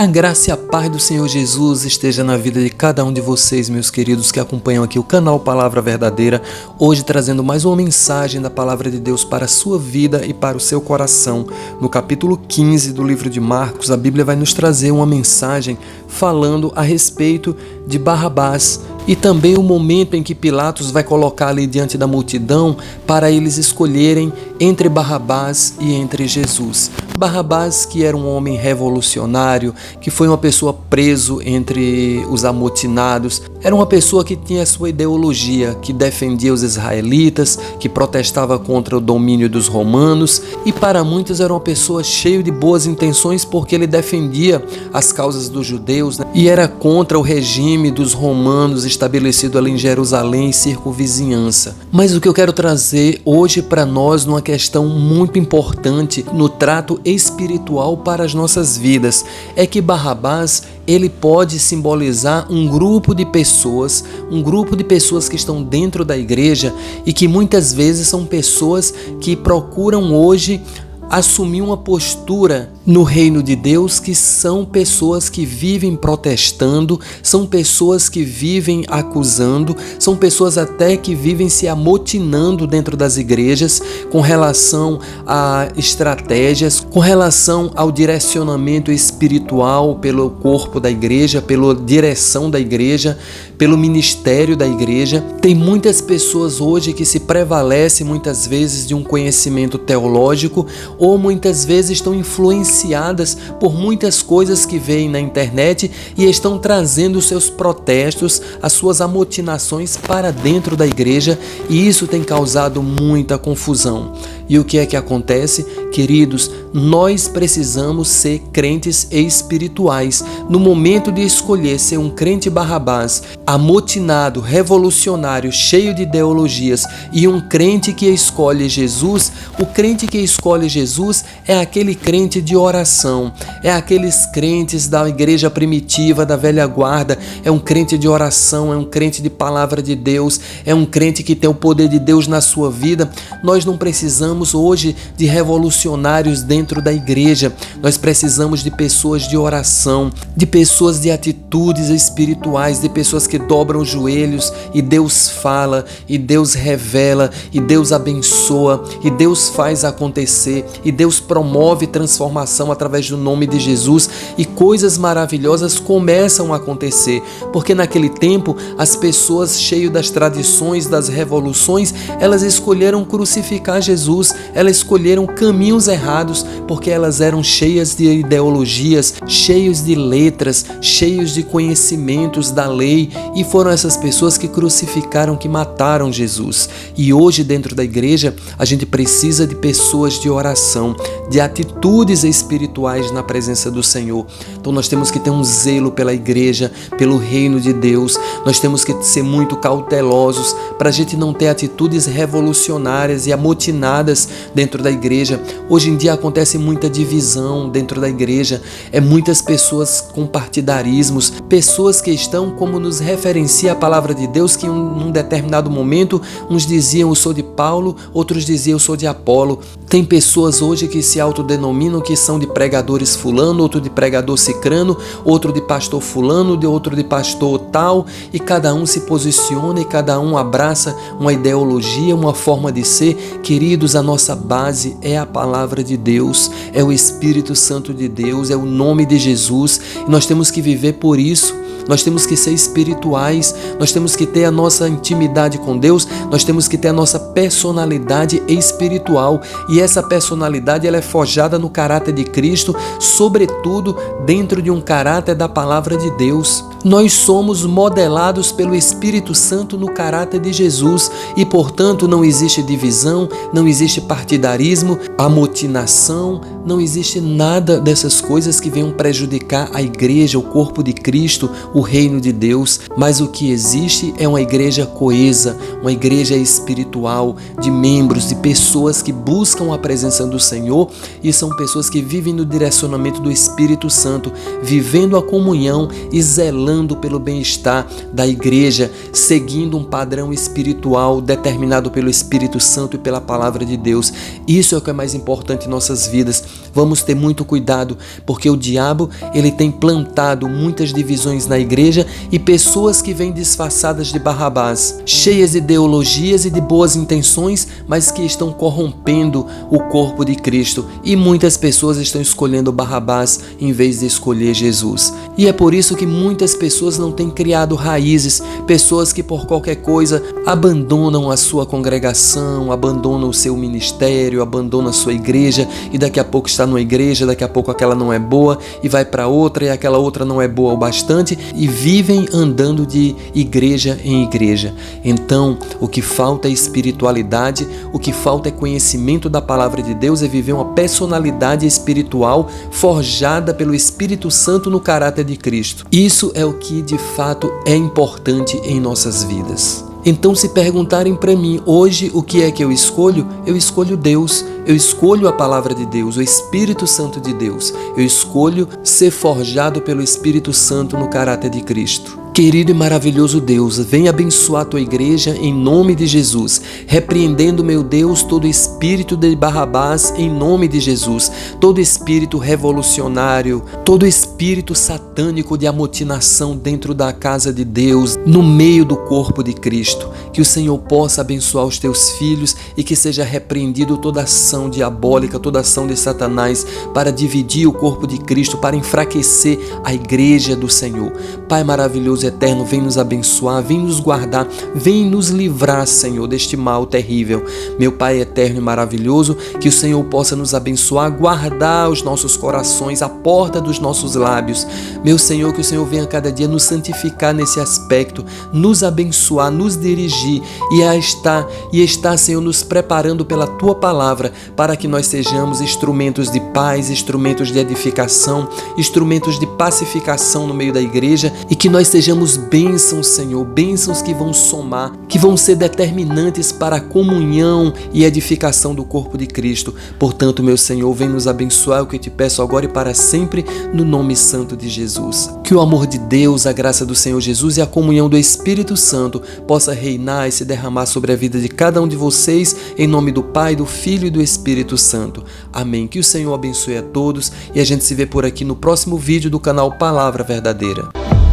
A graça e a paz do Senhor Jesus esteja na vida de cada um de vocês, meus queridos, que acompanham aqui o canal Palavra Verdadeira, hoje trazendo mais uma mensagem da Palavra de Deus para a sua vida e para o seu coração. No capítulo 15 do livro de Marcos, a Bíblia vai nos trazer uma mensagem falando a respeito de Barrabás e também o momento em que Pilatos vai colocar ali diante da multidão para eles escolherem entre Barrabás e entre Jesus. Barrabás, que era um homem revolucionário, que foi uma pessoa preso entre os amotinados, era uma pessoa que tinha sua ideologia, que defendia os israelitas, que protestava contra o domínio dos romanos, e para muitos era uma pessoa cheia de boas intenções porque ele defendia as causas dos judeus, e era contra o regime dos romanos estabelecido ali em Jerusalém e circunvizinhança. Mas o que eu quero trazer hoje para nós numa questão muito importante no trato espiritual para as nossas vidas é que Barrabás, ele pode simbolizar um grupo de pessoas que estão dentro da igreja e que muitas vezes são pessoas que procuram hoje assumir uma postura no reino de Deus, que são pessoas que vivem protestando, são pessoas que vivem acusando, são pessoas até que vivem se amotinando dentro das igrejas com relação a estratégias, com relação ao direcionamento espiritual pelo corpo da igreja, pela direção da igreja, pelo ministério da igreja. Tem muitas pessoas hoje que se prevalecem muitas vezes de um conhecimento teológico ou muitas vezes estão influenciadas por muitas coisas que veem na internet e estão trazendo os seus protestos, as suas amotinações para dentro da igreja, e isso tem causado muita confusão. E o que é que acontece? Queridos, nós precisamos ser crentes espirituais. No momento de escolher ser um crente Barrabás, amotinado, revolucionário, cheio de ideologias, e um crente que escolhe Jesus, o crente que escolhe Jesus é aquele crente de oração, é aqueles crentes da igreja primitiva, da velha guarda, é um crente de oração, é um crente de palavra de Deus, é um crente que tem o poder de Deus na sua vida. Nós não precisamos hoje de revolucionários dentro da igreja, nós precisamos de pessoas de oração, de pessoas de atitudes espirituais, de pessoas que dobram os joelhos e Deus fala, e Deus revela, e Deus abençoa, e Deus faz acontecer, e Deus promove transformação através do nome de Jesus, e coisas maravilhosas começam a acontecer, porque naquele tempo as pessoas cheias das tradições, das revoluções, elas escolheram crucificar Jesus, elas escolheram caminhos errados, porque elas eram cheias de ideologias, cheios de letras, cheios de conhecimentos da lei, e foram essas pessoas que crucificaram, que mataram Jesus. E hoje dentro da igreja a gente precisa de pessoas de oração, de atitudes espirituais na presença do Senhor. Então nós temos que ter um zelo pela igreja, pelo reino de Deus. Nós temos que ser muito cautelosos para a gente não ter atitudes revolucionárias e amotinadas dentro da igreja. Hoje em dia acontece muita divisão dentro da igreja, muitas pessoas com partidarismos, pessoas que estão, como nos referencia a palavra de Deus, que num determinado momento uns diziam eu sou de Paulo, outros diziam eu sou de Apolo. Tem pessoas hoje que se autodenominam que são de pregadores fulano, outro de pregador cicrano, outro de pastor fulano, outro de pastor tal, e cada um se posiciona e cada um abraça uma ideologia, uma forma de ser. Queridos, a nossa base é a palavra de Deus, é o Espírito Santo de Deus, é o nome de Jesus, e nós temos que viver por isso. Nós temos que ser espirituais, nós temos que ter a nossa intimidade com Deus, nós temos que ter a nossa personalidade espiritual, e essa personalidade ela é forjada no caráter de Cristo, sobretudo dentro de um caráter da palavra de Deus. Nós somos modelados pelo Espírito Santo no caráter de Jesus e, portanto, não existe divisão, não existe partidarismo, amotinação, não existe nada dessas coisas que venham prejudicar a igreja, o corpo de Cristo, o reino de Deus. Mas o que existe é uma igreja coesa, uma igreja espiritual, de membros, de pessoas que buscam a presença do Senhor, e são pessoas que vivem no direcionamento do Espírito Santo, vivendo a comunhão e zelando zelando pelo bem-estar da igreja, seguindo um padrão espiritual determinado pelo Espírito Santo e pela palavra de Deus. Isso é o que é mais importante em nossas vidas. Vamos ter muito cuidado, porque o diabo, ele tem plantado muitas divisões na igreja e pessoas que vêm disfarçadas de Barrabás, cheias de ideologias e de boas intenções, mas que estão corrompendo o corpo de Cristo. E muitas pessoas estão escolhendo Barrabás em vez de escolher Jesus. E é por isso que muitas pessoas não têm criado raízes, pessoas que por qualquer coisa abandonam a sua congregação, abandonam o seu ministério, abandonam a sua igreja, e daqui a pouco está numa igreja, daqui a pouco aquela não é boa e vai para outra, e aquela outra não é boa o bastante, e vivem andando de igreja em igreja. Então, o que falta é espiritualidade, o que falta é conhecimento da palavra de Deus, é viver uma personalidade espiritual forjada pelo Espírito Santo no caráter de Cristo. Isso é o que de fato é importante em nossas vidas. Então, se perguntarem para mim hoje o que é que eu escolho Deus, eu escolho a palavra de Deus, o Espírito Santo de Deus, eu escolho ser forjado pelo Espírito Santo no caráter de Cristo. Querido e maravilhoso Deus, vem abençoar a tua igreja em nome de Jesus, repreendendo, meu Deus, todo espírito de Barrabás em nome de Jesus, todo espírito revolucionário, todo espírito satânico de amotinação dentro da casa de Deus, no meio do corpo de Cristo. Que o Senhor possa abençoar os teus filhos e que seja repreendido toda ação diabólica, toda ação de Satanás para dividir o corpo de Cristo, para enfraquecer a igreja do Senhor. Pai maravilhoso e eterno, vem nos abençoar, vem nos guardar, vem nos livrar, Senhor, deste mal terrível. Meu Pai eterno e maravilhoso, que o Senhor possa nos abençoar, guardar os nossos corações, a porta dos nossos lábios. Meu Senhor, que o Senhor venha cada dia nos santificar nesse aspecto, nos abençoar, nos dirigir e está, Senhor, nos preparando pela Tua palavra para que nós sejamos instrumentos de paz, instrumentos de edificação, instrumentos de pacificação no meio da igreja, e que nós sejamos bênçãos, Senhor, bênçãos que vão somar, que vão ser determinantes para a comunhão e edificação do corpo de Cristo. Portanto, meu Senhor, vem nos abençoar, o que eu te peço agora e para sempre, no nome santo de Jesus. Que o amor de Deus, a graça do Senhor Jesus e a comunhão do Espírito Santo possa reinar e se derramar sobre a vida de cada um de vocês, em nome do Pai, do Filho e do Espírito Santo. Amém. Que o Senhor abençoe a todos e a gente se vê por aqui no próximo vídeo do canal Palavra Verdadeira.